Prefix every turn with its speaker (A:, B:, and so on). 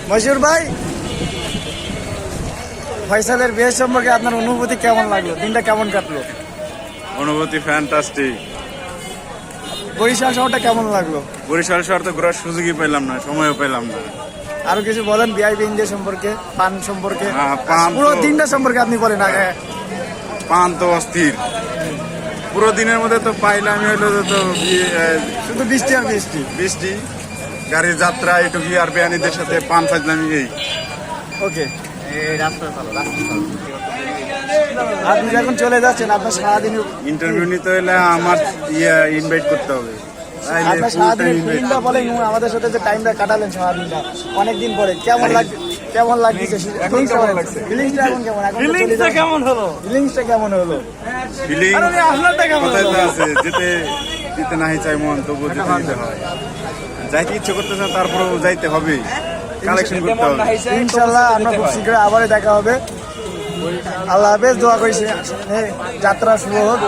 A: মশিউর ভাই, ফয়সালের বিয়ে সম্পর্কে আপনার অনুভূতি কেমন লাগলো? দিনটা কেমন কাটলো?
B: অনুভূতি ফ্যান্টাস্টিক।
A: বরিশাল শহরটা কেমন লাগলো?
B: বরিশাল শহর তো ঘোরার সুযোগই পেলাম না, সময়ও পেলাম না।
A: আরো কিছু বলেন ভিআইপি ইন্ডিয়া সম্পর্কে, পান সম্পর্কে,
B: পান
A: পুরো
B: তো-
A: দিনটা সম্পর্কে আপনি বলেন আগে।
B: পান তো অস্থির, পুরো দিনের মধ্যে তো পাইলাম হলো তো
A: শুধু বৃষ্টি আর বৃষ্টি।
B: বৃষ্টি, গাড়ির যাত্রা, একটু গিয়ার বেয়ানিদের সাথে পান ফাজলামি এই।
A: ওকে, আপনি যখন চলে যাচ্ছেন আপনার সারাদিন
B: ইন্টারভিউ নিতে হলে আমার ইনভাইট করতে হবে। তাইলে
A: আপনার
B: full
A: সারাদিনের
B: time invite।
A: ফিলিংটা বলেন, আমাদের সাথে যে টাইমটা কাটালেন সারাদিনটা অনেকদিন পরে, কেমন লাগছে? কেমন লাগছে? ফিলিংসটা কেমন লাগছে? ফিলিংসটা এখন কেমন? এখন ফিলিংসটা কেমন হলো? ফিলিংসটা কেমন হলো?
B: ফিলিং
A: আপনারটা কেমন
B: কোথায়
A: হলো?
B: তো আছে, যেতে দিতে নাই চাই মন, তবুও যেতে দিতে হয়। যাইতে ইচ্ছে করতেছে, তারপরেও যাইতে হবে, কালেকশন করতে হবে।
A: ইনশাল্লাহ আমরা খুব শীঘ্রই আবারও দেখা হবে। আল্লাহ হাফেজ, দোয়া করেছি যাত্রা শুভ হোক।